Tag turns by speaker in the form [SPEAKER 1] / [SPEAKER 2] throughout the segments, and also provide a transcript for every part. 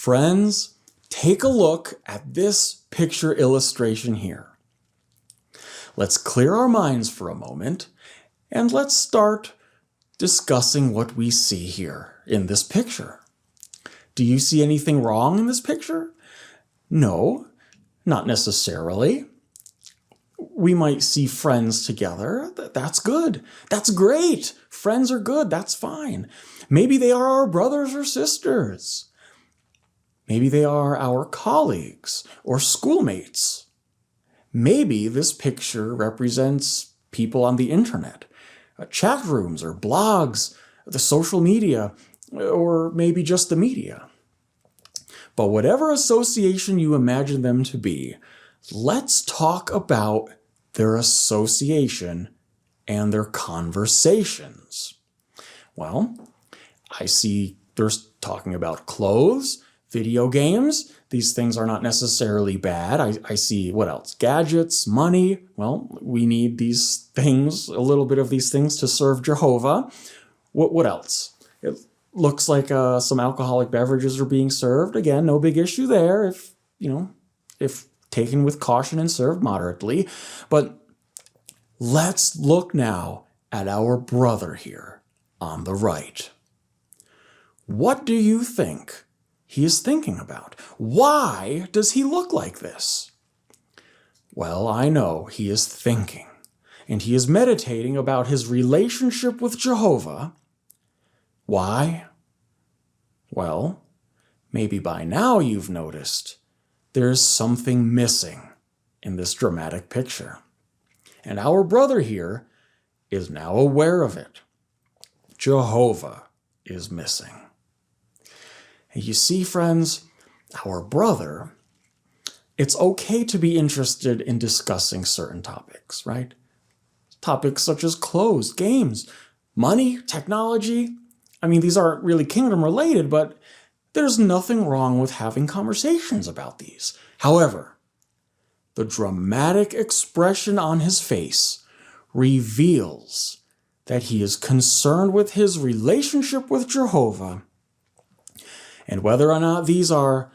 [SPEAKER 1] Friends, take a look at this picture illustration here. Let's clear our minds for a moment, and let's start discussing what we see here in this picture. Do you see anything wrong in this picture? No, not necessarily. We might see friends together. That's good. That's great. Friends are good. That's fine. Maybe they are our brothers or sisters. Maybe they are our colleagues or schoolmates. Maybe this picture represents people on the internet, chat rooms or blogs, the social media, or maybe just the media. But whatever association you imagine them to be, let's talk about their association and their conversations. Well, I see they're talking about clothes, video games. These things are not necessarily bad. I see, what else? Gadgets, money. Well, we need these things, a little bit of these things to serve Jehovah. What else? It looks like some alcoholic beverages are being served. Again, no big issue there if taken with caution and served moderately. But let's look now at our brother here on the right. What do you think he is thinking about? Why does he look like this? Well, I know he is thinking, and he is meditating about his relationship with Jehovah. Why? Well, maybe by now you've noticed there's something missing in this dramatic picture. And our brother here is now aware of it. Jehovah is missing. And you see, friends, our brother, it's okay to be interested in discussing certain topics, right? Topics such as clothes, games, money, technology. I mean, these aren't really kingdom related, but there's nothing wrong with having conversations about these. However, the dramatic expression on his face reveals that he is concerned with his relationship with Jehovah and whether or not these are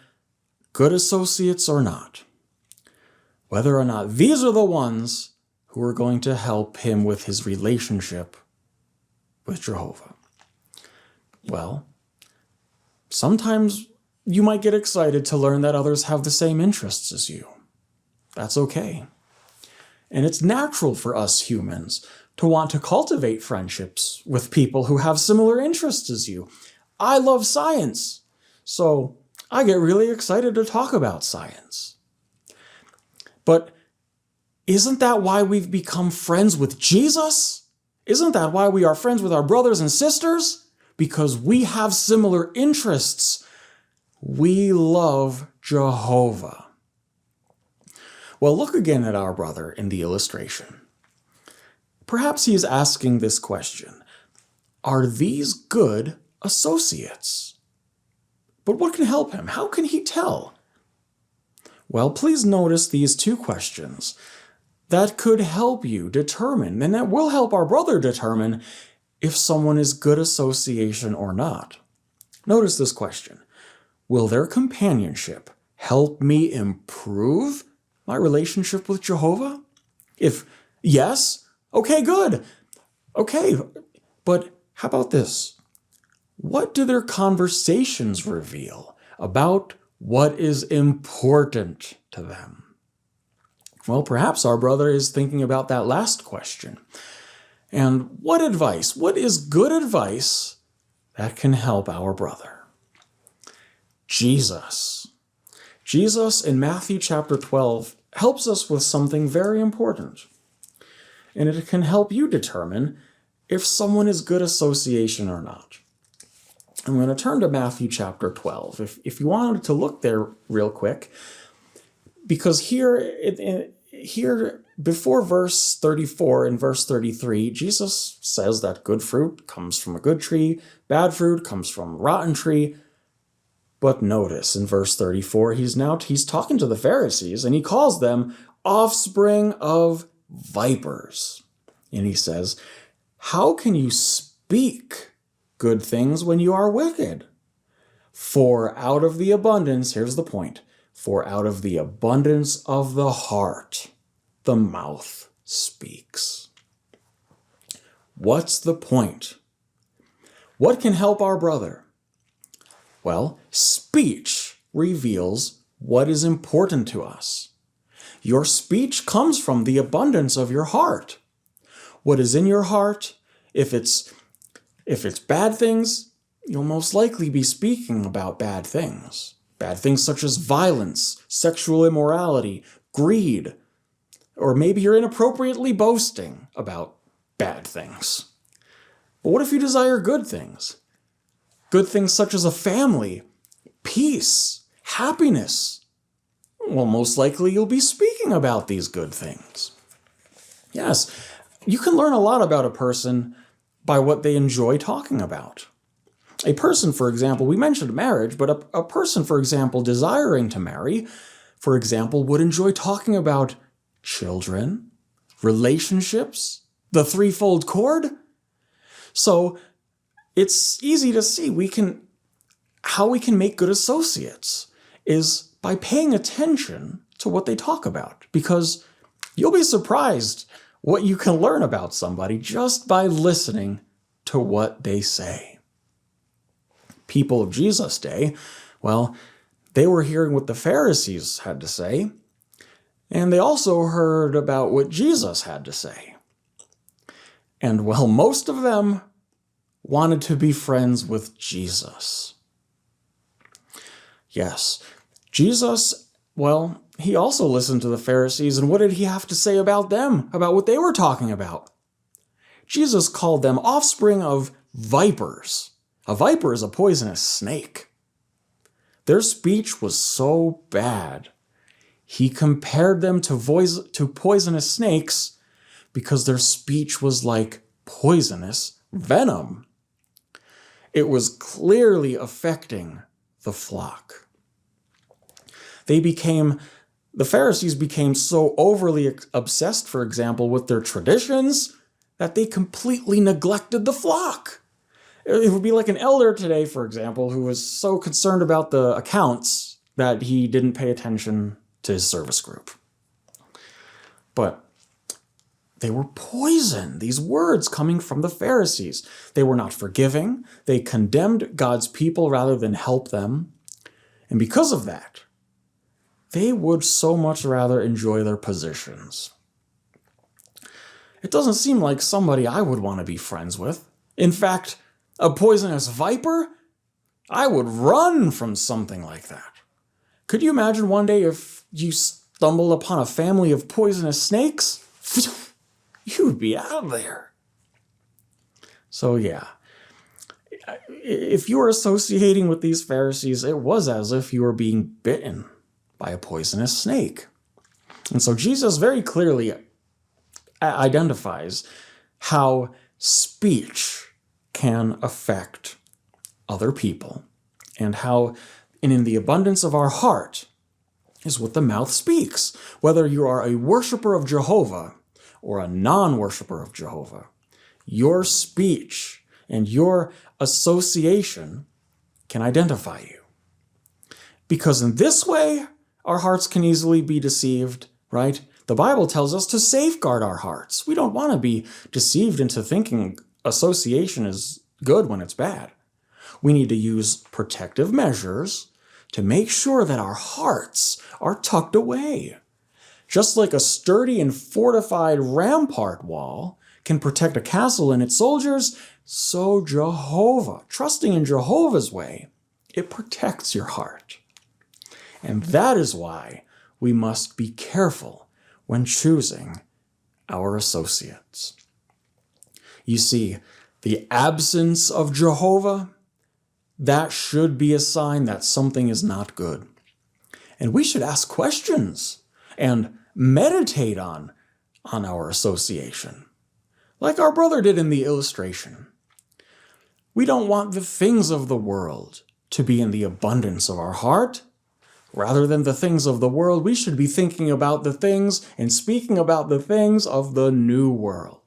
[SPEAKER 1] good associates or not. Whether or not these are the ones who are going to help him with his relationship with Jehovah. Well, sometimes you might get excited to learn that others have the same interests as you. That's okay. And it's natural for us humans to want to cultivate friendships with people who have similar interests as you. I love science, so I get really excited to talk about science. But isn't that why we've become friends with Jesus? Isn't that why we are friends with our brothers and sisters? Because we have similar interests. We love Jehovah. Well, look again at our brother in the illustration. Perhaps he is asking this question: are these good associates? But what can help him? How can he tell? Well, please notice these two questions that could help you determine, and that will help our brother determine, if someone is good association or not. Notice this question: will their companionship help me improve my relationship with Jehovah? If yes, okay, good. Okay, but how about this? What do their conversations reveal about what is important to them? Well, perhaps our brother is thinking about that last question. And what is good advice that can help our brother? Jesus. Jesus in Matthew chapter 12 helps us with something very important. And it can help you determine if someone is good association or not. I'm going to turn to Matthew chapter 12. If you wanted to look there real quick, because here before verse 34 and verse 33, Jesus says that good fruit comes from a good tree, bad fruit comes from a rotten tree. But notice in verse 34, he's talking to the Pharisees, and he calls them offspring of vipers. And he says, how can you speak good things when you are wicked? For out of the abundance, here's the point, for out of the abundance of the heart, the mouth speaks. What's the point? What can help our brother? Well, speech reveals what is important to us. Your speech comes from the abundance of your heart. What is in your heart, if it's bad things, you'll most likely be speaking about bad things. Bad things such as violence, sexual immorality, greed, or maybe you're inappropriately boasting about bad things. But what if you desire good things? Good things such as a family, peace, happiness. Well, most likely you'll be speaking about these good things. Yes, you can learn a lot about a person by what they enjoy talking about. A person, for example, we mentioned marriage, but a person, for example, desiring to marry, for example, would enjoy talking about children, relationships, the threefold cord. So it's easy to see how we can make good associates is by paying attention to what they talk about, because you'll be surprised what you can learn about somebody just by listening to what they say. People of Jesus' day, well, they were hearing what the Pharisees had to say, and they also heard about what Jesus had to say. And well, most of them wanted to be friends with Jesus. Yes, Jesus, well, he also listened to the Pharisees, and what did he have to say about them, about what they were talking about? Jesus called them offspring of vipers. A viper is a poisonous snake. Their speech was so bad, he compared them to poisonous snakes because their speech was like poisonous venom. It was clearly affecting the flock. The Pharisees became so overly obsessed, for example, with their traditions that they completely neglected the flock. It would be like an elder today, for example, who was so concerned about the accounts that he didn't pay attention to his service group. But they were poison, these words coming from the Pharisees. They were not forgiving. They condemned God's people rather than help them. And because of that, they would so much rather enjoy their positions. It doesn't seem like somebody I would want to be friends with. In fact, a poisonous viper? I would run from something like that. Could you imagine one day if you stumbled upon a family of poisonous snakes? You would be out of there. So yeah, if you were associating with these Pharisees, it was as if you were being bitten by a poisonous snake. And so Jesus very clearly identifies how speech can affect other people, and in the abundance of our heart is what the mouth speaks. Whether you are a worshiper of Jehovah or a non-worshiper of Jehovah, your speech and your association can identify you. Because in this way, our hearts can easily be deceived, right? The Bible tells us to safeguard our hearts. We don't want to be deceived into thinking association is good when it's bad. We need to use protective measures to make sure that our hearts are tucked away. Just like a sturdy and fortified rampart wall can protect a castle and its soldiers, so Jehovah, trusting in Jehovah's way, it protects your heart. And that is why we must be careful when choosing our associates. You see, the absence of Jehovah, that should be a sign that something is not good. And we should ask questions and meditate on our association, like our brother did in the illustration. We don't want the things of the world to be in the abundance of our heart. Rather than the things of the world, we should be thinking about the things and speaking about the things of the new world.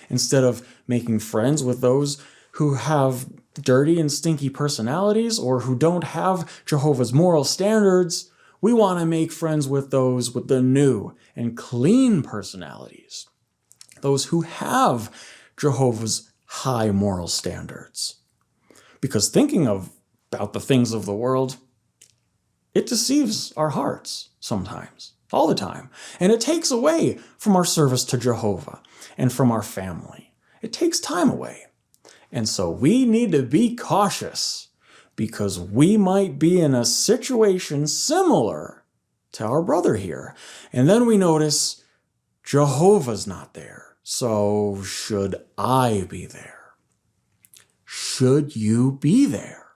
[SPEAKER 1] Instead of making friends with those who have dirty and stinky personalities or who don't have Jehovah's moral standards. We want to make friends with those with the new and clean personalities, those who have Jehovah's high moral standards. Because thinking about the things of the world, it deceives our hearts sometimes, all the time. And it takes away from our service to Jehovah and from our family. It takes time away. And so we need to be cautious because we might be in a situation similar to our brother here. And then we notice Jehovah's not there. So should I be there? Should you be there?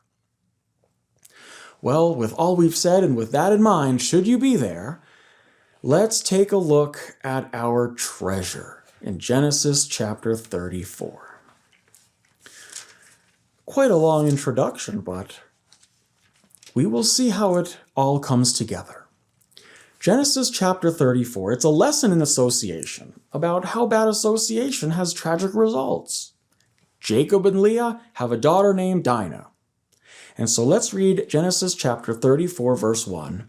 [SPEAKER 1] Well, with all we've said and with that in mind, should you be there, let's take a look at our treasure in Genesis chapter 34. Quite a long introduction, but we will see how it all comes together. Genesis chapter 34, it's a lesson in association about how bad association has tragic results. Jacob and Leah have a daughter named Dinah. And so let's read Genesis chapter 34, verse 1.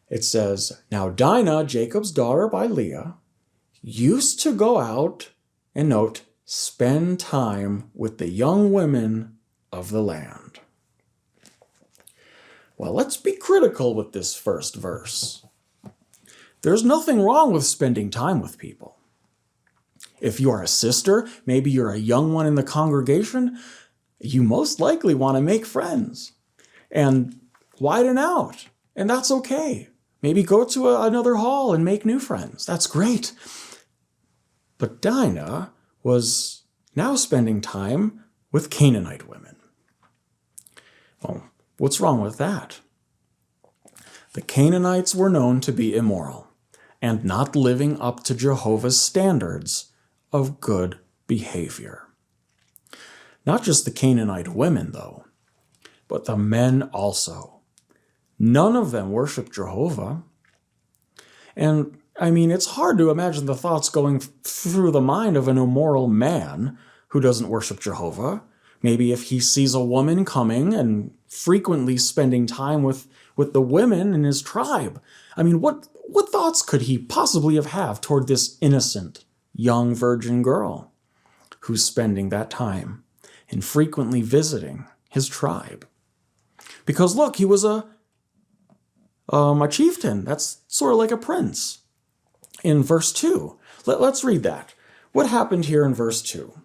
[SPEAKER 1] It says, "Now Dinah, Jacob's daughter by Leah, used to go out," and note, "spend time with the young women of the land." Well, let's be critical with this first verse. There's nothing wrong with spending time with people. If you are a sister, maybe you're a young one in the congregation, you most likely want to make friends and widen out, and that's okay. Maybe go to another hall and make new friends. That's great. But Dinah was now spending time with Canaanite women. Well, what's wrong with that? The Canaanites were known to be immoral and not living up to Jehovah's standards of good behavior. Not just the Canaanite women, though, but the men also. None of them worshiped Jehovah. And I mean, it's hard to imagine the thoughts going through the mind of an immoral man who doesn't worship Jehovah. Maybe if he sees a woman coming and frequently spending time with the women in his tribe. I mean, what thoughts could he possibly have toward this innocent, young virgin girl who's spending that time and frequently visiting his tribe? Because look, he was a chieftain. That's sort of like a prince. In verse 2, let's read that. What happened here in verse 2?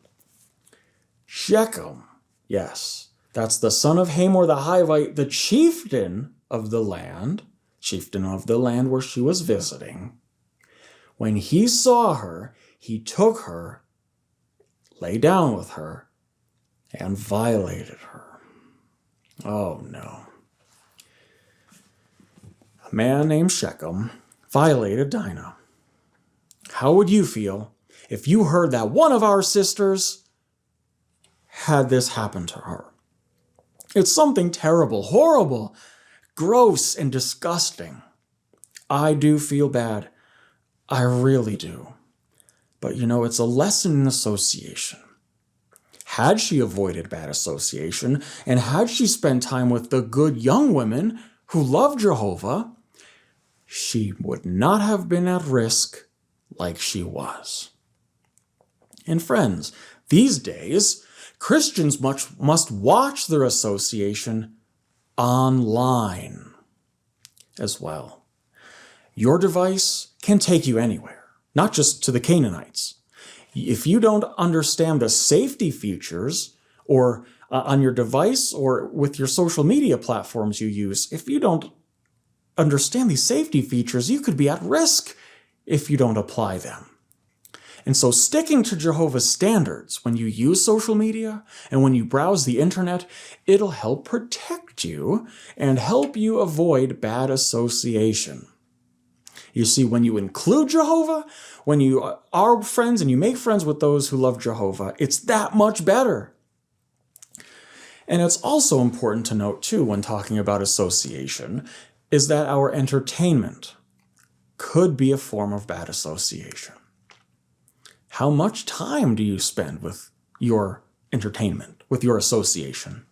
[SPEAKER 1] Shechem, yes, that's the son of Hamor the Hivite, the chieftain of the land where she was visiting. When he saw her, he took her, lay down with her, and violated her. Oh no. A man named Shechem violated Dinah. How would you feel if you heard that one of our sisters had this happen to her? It's something terrible, horrible, gross, and disgusting. I do feel bad. I really do. But you know, it's a lesson in association. Had she avoided bad association, and had she spent time with the good young women who loved Jehovah, she would not have been at risk like she was. And friends, these days, Christians must watch their association online as well. Your device can take you anywhere, not just to the Canaanites. If you don't understand the safety features or on your device or with your social media platforms you use, if you don't understand these safety features, you could be at risk if you don't apply them. And so sticking to Jehovah's standards when you use social media and when you browse the internet, it'll help protect you and help you avoid bad association. You see, when you include Jehovah, when you are friends and you make friends with those who love Jehovah, it's that much better. And it's also important to note, too, when talking about association, is that our entertainment could be a form of bad association. How much time do you spend with your entertainment, with your association.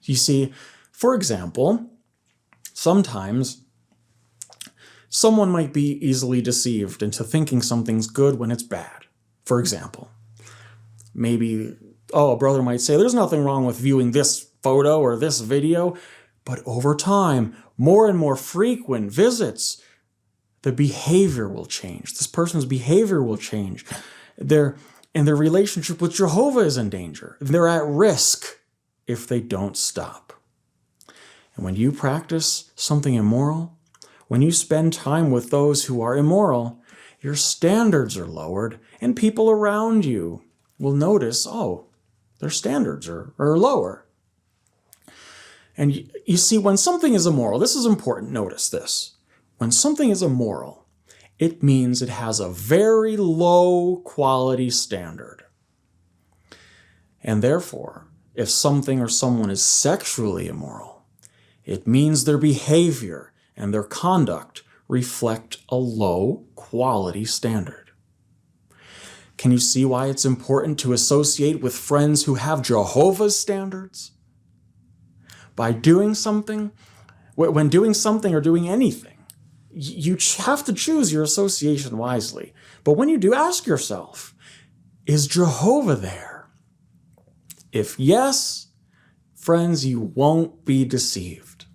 [SPEAKER 1] You see, for example, sometimes someone might be easily deceived into thinking something's good when it's bad. For example, maybe, a brother might say, there's nothing wrong with viewing this photo or this video, but over time, more and more frequent visits, the behavior will change. This person's behavior will change. Their relationship with Jehovah is in danger. They're at risk if they don't stop. And when you practice something immoral, when you spend time with those who are immoral, your standards are lowered, and people around you will notice, their standards are lower. And you see, when something is immoral, this is important, notice this. When something is immoral, it means it has a very low quality standard. And therefore, if something or someone is sexually immoral, it means their behavior and their conduct reflect a low quality standard. Can you see why it's important to associate with friends who have Jehovah's standards? By doing something, when doing something or doing anything, you have to choose your association wisely. But when you do, ask yourself, is Jehovah there? If yes, friends, you won't be deceived.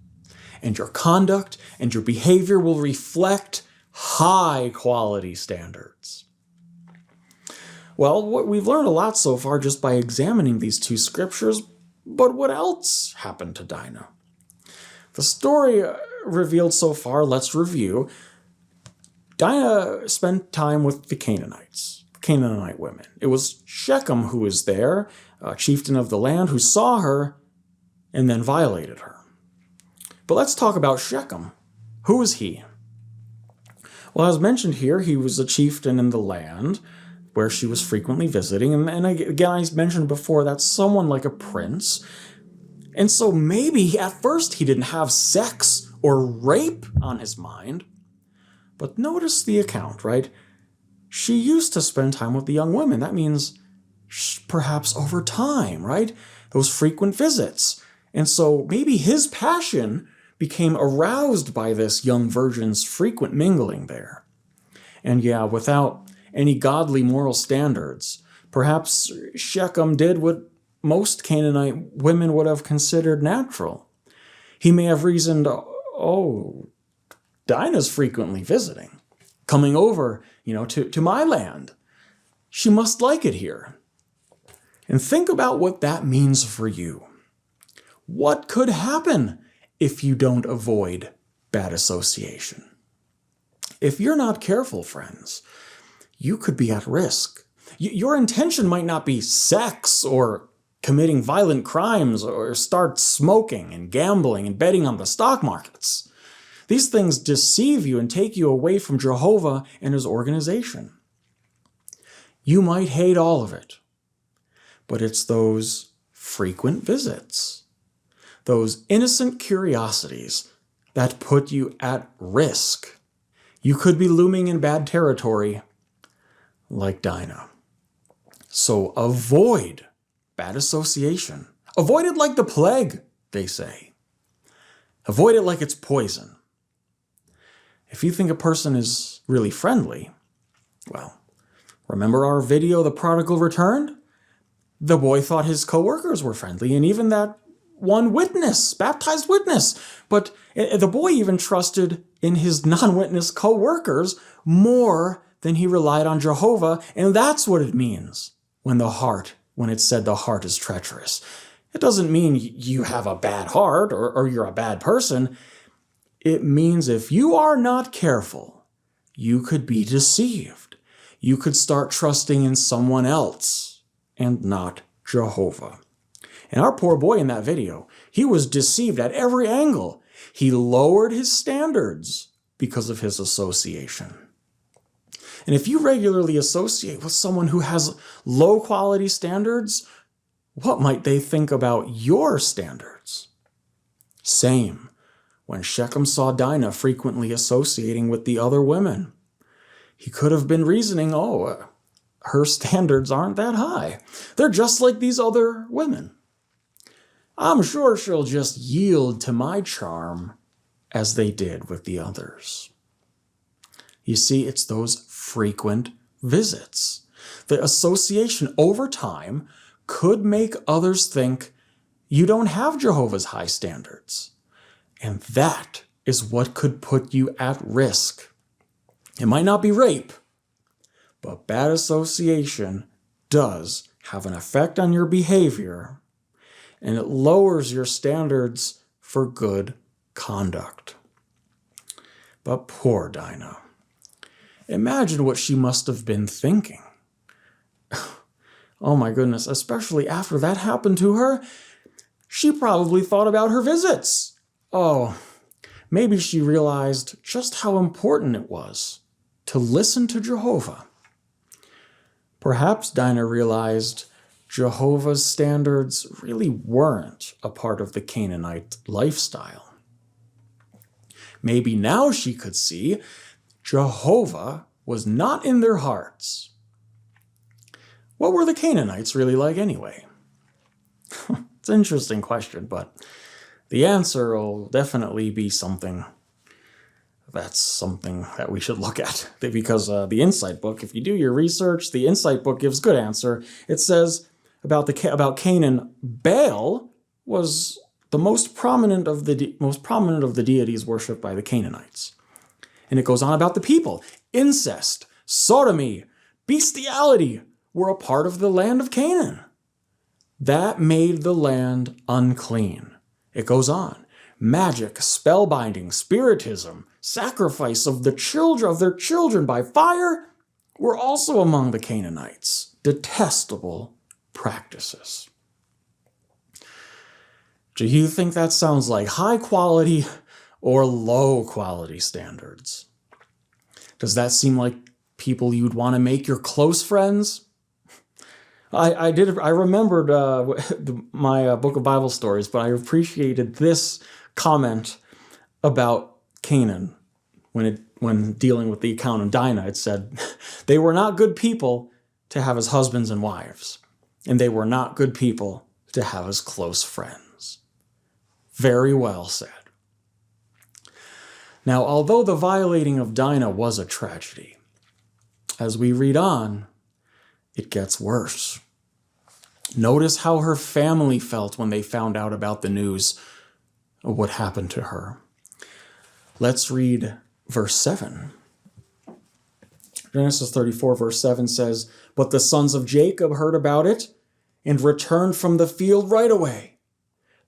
[SPEAKER 1] And your conduct and your behavior will reflect high quality standards. Well, we've learned a lot so far just by examining these two scriptures, but what else happened to Dinah? The story revealed so far, let's review. Dinah spent time with the Canaanite women. It was Shechem who was there, a chieftain of the land, who saw her and then violated her. But let's talk about Shechem. Who was he? Well, as mentioned here, he was a chieftain in the land where she was frequently visiting. And again, I mentioned before, that's someone like a prince. And so maybe at first he didn't have sex or rape on his mind. But notice the account, right? She used to spend time with the young women. That means perhaps over time, right? Those frequent visits. And so maybe his passion became aroused by this young virgin's frequent mingling there. And yeah, without any godly moral standards, perhaps Shechem did what most Canaanite women would have considered natural. He may have reasoned, Dinah's frequently visiting, coming over, to my land. She must like it here. And think about what that means for you. What could happen if you don't avoid bad association? If you're not careful, friends, you could be at risk. Your intention might not be sex or committing violent crimes or start smoking and gambling and betting on the stock markets. These things deceive you and take you away from Jehovah and his organization. You might hate all of it, but it's those frequent visits, those innocent curiosities that put you at risk. You could be looming in bad territory like Dinah. So avoid bad association. Avoid it like the plague, they say. Avoid it like it's poison. If you think a person is really friendly, well, remember our video, The Prodigal Returned? The boy thought his co-workers were friendly, and even that one witness, baptized witness. But the boy even trusted in his non-witness co-workers more than he relied on Jehovah, and that's what it means when it said the heart is treacherous. It doesn't mean you have a bad heart or you're a bad person. It means if you are not careful, you could be deceived. You could start trusting in someone else and not Jehovah. And our poor boy in that video, he was deceived at every angle. He lowered his standards because of his association. And if you regularly associate with someone who has low quality standards, what might they think about your standards? Same when Shechem saw Dinah frequently associating with the other women. He could have been reasoning, her standards aren't that high. They're just like these other women. I'm sure she'll just yield to my charm as they did with the others. You see, it's those frequent visits. The association over time could make others think you don't have Jehovah's high standards. And that is what could put you at risk. It might not be rape, but bad association does have an effect on your behavior, and it lowers your standards for good conduct. But poor Dinah. Imagine what she must have been thinking. Oh my goodness, especially after that happened to her, she probably thought about her visits. Oh, maybe she realized just how important it was to listen to Jehovah. Perhaps Dinah realized Jehovah's standards really weren't a part of the Canaanite lifestyle. Maybe now she could see Jehovah was not in their hearts. What were the Canaanites really like anyway? It's an interesting question, but the answer will definitely be something that we should look at. Because the Insight book, if you do your research, the Insight book gives good answer. It says about Canaan, Baal was the most prominent of the deities worshipped by the Canaanites. And it goes on about the people. Incest, sodomy, bestiality were a part of the land of Canaan. That made the land unclean. It goes on. Magic, spellbinding, spiritism, sacrifice of their children by fire were also among the Canaanites. Detestable practices. Do you think that sounds like high quality or low quality standards? Does that seem like people you'd want to make your close friends? I remembered my book of Bible stories, but I appreciated this comment about Canaan when dealing with the account of Dinah. It said, they were not good people to have as husbands and wives, and they were not good people to have as close friends. Very well said. Now, although the violating of Dinah was a tragedy, as we read on, it gets worse. Notice how her family felt when they found out about the news of what happened to her. Let's read verse 7. Genesis 34, verse 7 says, "But the sons of Jacob heard about it and returned from the field right away.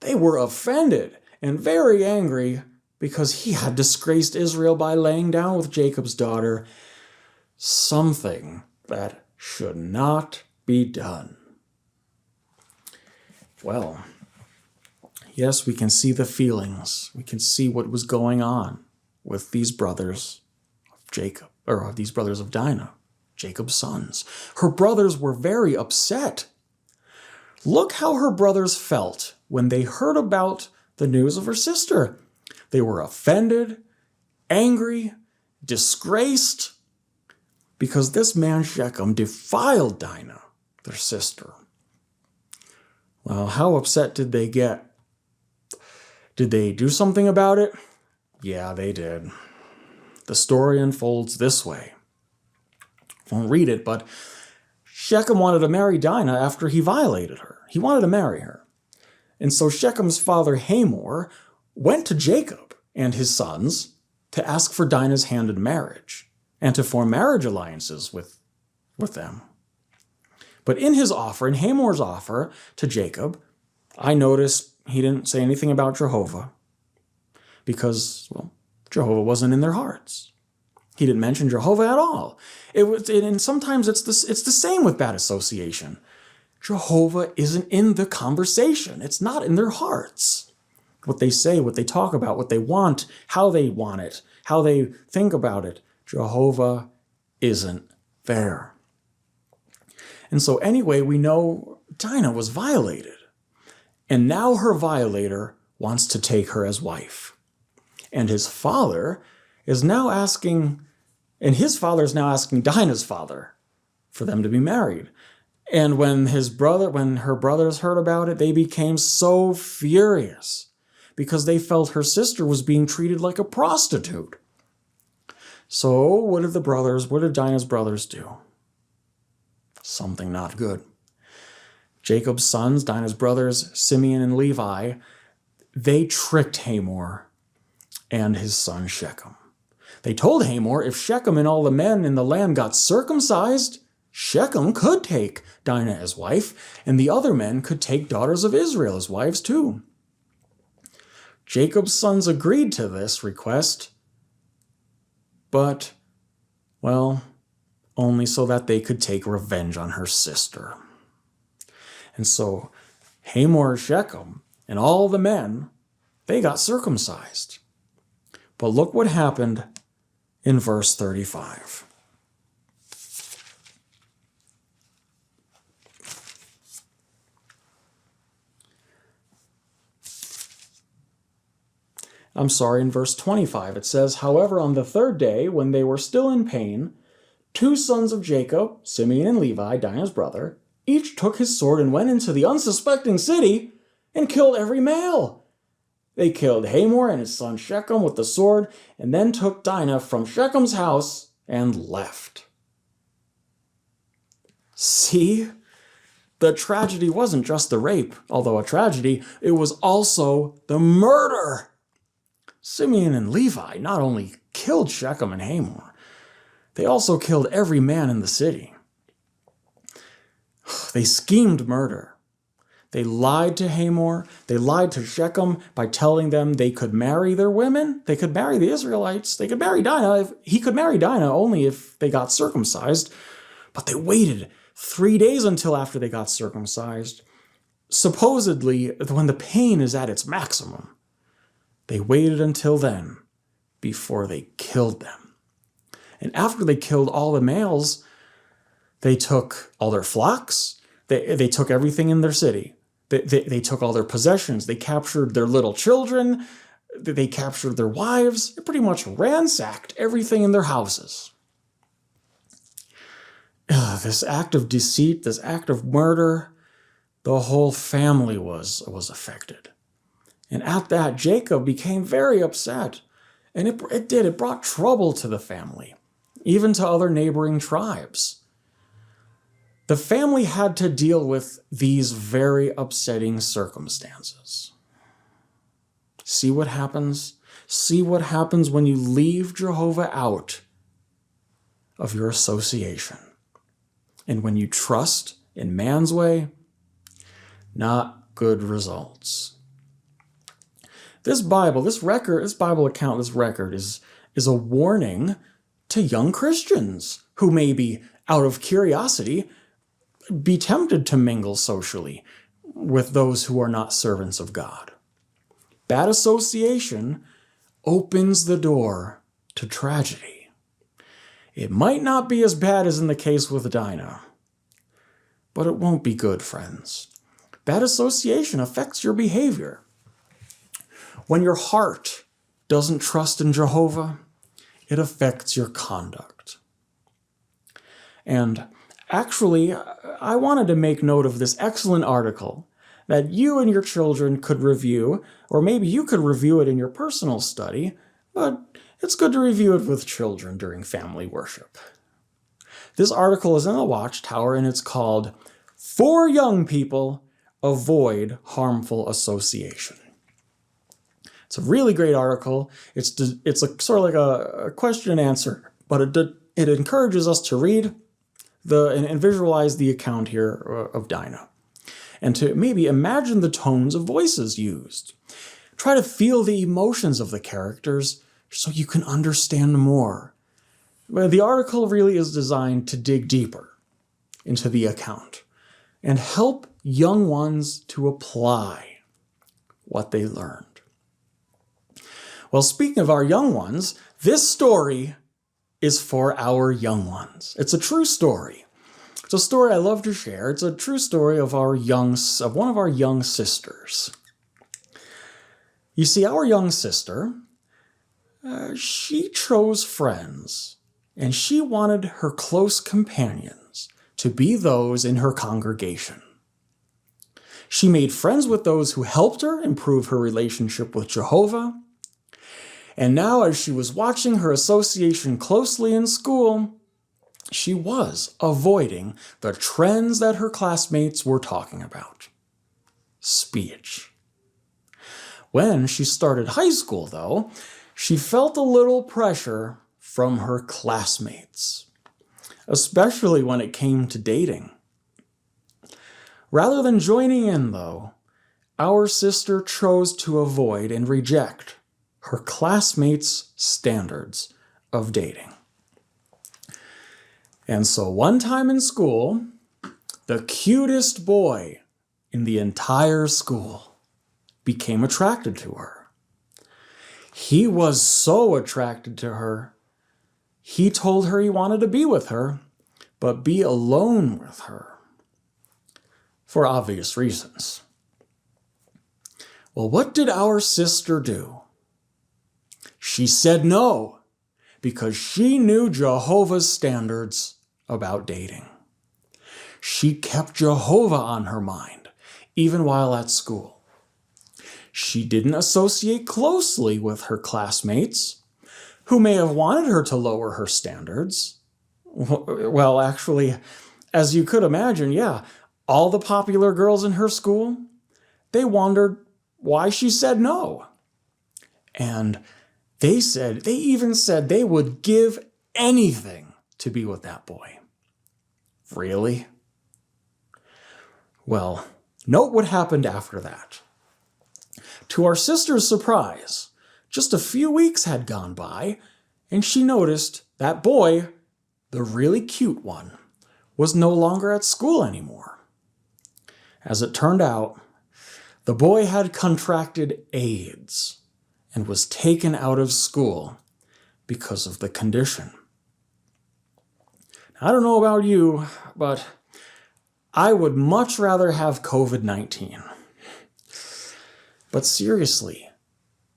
[SPEAKER 1] They were offended and very angry because he had disgraced Israel by laying down with Jacob's daughter, something that should not be done." Well, yes, we can see the feelings. We can see what was going on with these brothers of Jacob, or these brothers of Dinah, Jacob's sons. Her brothers were very upset. Look how her brothers felt when they heard about the news of her sister. They were offended, angry, disgraced, because this man Shechem defiled Dinah, their sister. Well, how upset did they get? Did they do something about it? Yeah, they did. The story unfolds this way. I won't read it, but Shechem wanted to marry Dinah after he violated her. He wanted to marry her. And so Shechem's father Hamor went to Jacob and his sons to ask for Dinah's hand in marriage and to form marriage alliances with them. But in his offer, in Hamor's offer to Jacob, I noticed he didn't say anything about Jehovah because, well, Jehovah wasn't in their hearts. He didn't mention Jehovah at all. And sometimes it's the same with bad association. Jehovah isn't in the conversation. It's not in their hearts. What they say, what they talk about, what they want it, how they think about it. Jehovah isn't there. And so anyway, we know Dinah was violated. And now her violator wants to take her as wife. And his father is now asking Dinah's father for them to be married. And when her brothers heard about it, they became so furious because they felt her sister was being treated like a prostitute. So what did Dinah's brothers do? Something not good. Jacob's sons, Dinah's brothers, Simeon and Levi, they tricked Hamor and his son Shechem. They told Hamor if Shechem and all the men in the land got circumcised, Shechem could take Dinah as wife, and the other men could take daughters of Israel as wives too. Jacob's sons agreed to this request, but, well, only so that they could take revenge on her sister. And so Hamor, Shechem, and all the men, they got circumcised. But look what happened in verse 35. In verse 25, it says, "However, on the third day, when they were still in pain, 2 sons of Jacob, Simeon and Levi, Dinah's brother, each took his sword and went into the unsuspecting city and killed every male. They killed Hamor and his son Shechem with the sword, and then took Dinah from Shechem's house and left." See? The tragedy wasn't just the rape, although a tragedy, it was also the murder. Simeon and Levi not only killed Shechem and Hamor, they also killed every man in the city. They schemed murder. They lied to Hamor. They lied to Shechem by telling them they could marry their women. They could marry the Israelites. They could marry Dinah. He could marry Dinah only if they got circumcised. But they waited 3 days until after they got circumcised, supposedly when the pain is at its maximum. They waited until then before they killed them. And after they killed all the males, they took all their flocks. They took everything in their city. They took all their possessions. They captured their little children. They captured their wives. They pretty much ransacked everything in their houses. This act of deceit, this act of murder, the whole family was affected. And at that, Jacob became very upset. And it brought trouble to the family, even to other neighboring tribes. The family had to deal with these very upsetting circumstances. See what happens? See what happens when you leave Jehovah out of your association. And when you trust in man's way, not good results. This Bible account is a warning to young Christians who maybe, out of curiosity, be tempted to mingle socially with those who are not servants of God. Bad association opens the door to tragedy. It might not be as bad as in the case with Dinah, but it won't be good, friends. Bad association affects your behavior. When your heart doesn't trust in Jehovah, it affects your conduct. And actually, I wanted to make note of this excellent article that you and your children could review, or maybe you could review it in your personal study, but it's good to review it with children during family worship. This article is in the Watchtower, and it's called "For Young People, Avoid Harmful Association." It's a really great article. It's sort of like a question and answer, but it encourages us to read and visualize the account here of Dinah, and to maybe imagine the tones of voices used. Try to feel the emotions of the characters so you can understand more. The article really is designed to dig deeper into the account and help young ones to apply what they learned. Well, speaking of our young ones, this story is for our young ones. It's a true story. It's a story I love to share. It's a true story of one of our young sisters. You see, our young sister, she chose friends, and she wanted her close companions to be those in her congregation. She made friends with those who helped her improve her relationship with Jehovah. And now, as she was watching her association closely in school, she was avoiding the trends that her classmates were talking about. Speech. When she started high school, though, she felt a little pressure from her classmates, especially when it came to dating. Rather than joining in, though, our sister chose to avoid and reject her classmates' standards of dating. And so one time in school, the cutest boy in the entire school became attracted to her. He was so attracted to her, he told her he wanted to be with her, but be alone with her. For obvious reasons. Well, what did our sister do? She said no, because she knew Jehovah's standards about dating. She kept Jehovah on her mind, even while at school. She didn't associate closely with her classmates, who may have wanted her to lower her standards. Well, actually, as you could imagine, yeah, all the popular girls in her school, they wondered why she said no. And they even said they would give anything to be with that boy. Really? Well, note what happened after that. To our sister's surprise, just a few weeks had gone by, and she noticed that boy, the really cute one, was no longer at school anymore. As it turned out, the boy had contracted AIDS and was taken out of school because of the condition. Now, I don't know about you, but I would much rather have COVID-19. But seriously,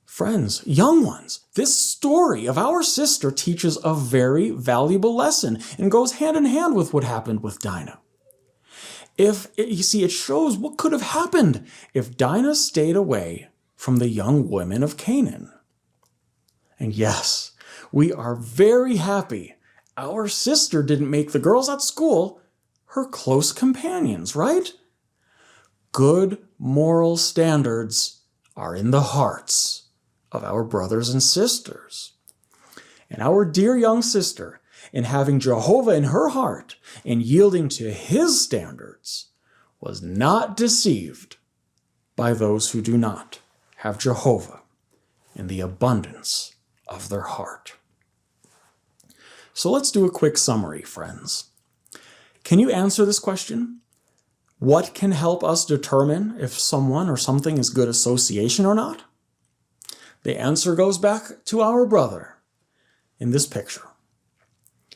[SPEAKER 1] friends, young ones, this story of our sister teaches a very valuable lesson and goes hand in hand with what happened with Dinah. It shows what could have happened if Dinah stayed away from the young women of Canaan. And yes, we are very happy our sister didn't make the girls at school her close companions, right? Good moral standards are in the hearts of our brothers and sisters. And our dear young sister, in having Jehovah in her heart and yielding to his standards, was not deceived by those who do not have Jehovah in the abundance of their heart. So let's do a quick summary, friends. Can you answer this question? What can help us determine if someone or something is good association or not? The answer goes back to our brother in this picture.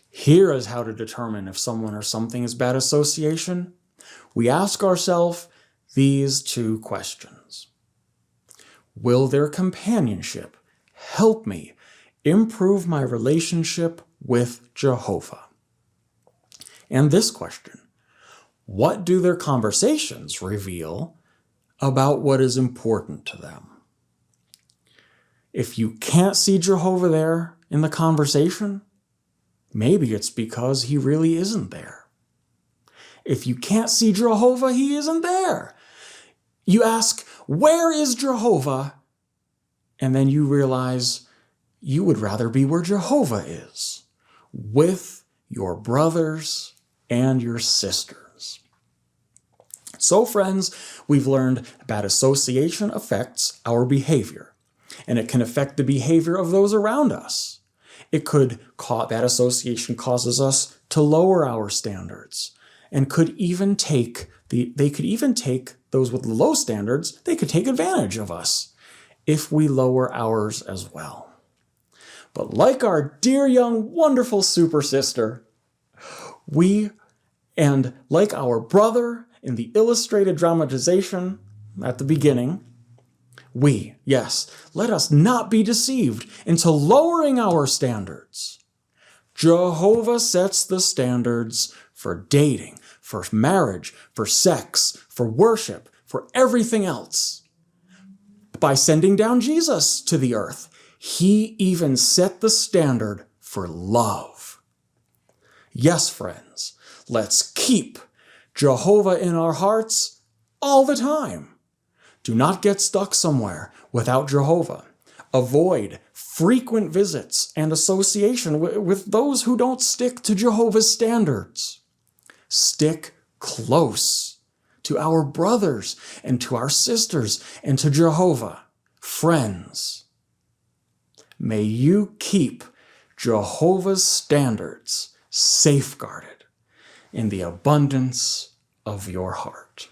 [SPEAKER 1] Here is how to determine if someone or something is bad association. We ask ourselves these two questions. Will their companionship help me improve my relationship with Jehovah? And this question, what do their conversations reveal about what is important to them? If you can't see Jehovah there in the conversation, maybe it's because he really isn't there. If you can't see Jehovah, he isn't there. You ask, where is Jehovah? And then you realize you would rather be where Jehovah is, with your brothers and your sisters. So, friends, we've learned bad association affects our behavior, and it can affect the behavior of those around us. Bad association causes us to lower our standards, and they could even take those with low standards, they could take advantage of us if we lower ours as well. But like our dear young wonderful super sister, and like our brother in the illustrated dramatization at the beginning, let us not be deceived into lowering our standards. Jehovah sets the standards for dating, for marriage, for sex, for worship, for everything else. By sending down Jesus to the earth, he even set the standard for love. Yes, friends, let's keep Jehovah in our hearts all the time. Do not get stuck somewhere without Jehovah. Avoid frequent visits and association with those who don't stick to Jehovah's standards. Stick close to our brothers and to our sisters and to Jehovah. Friends, may you keep Jehovah's standards safeguarded in the abundance of your heart.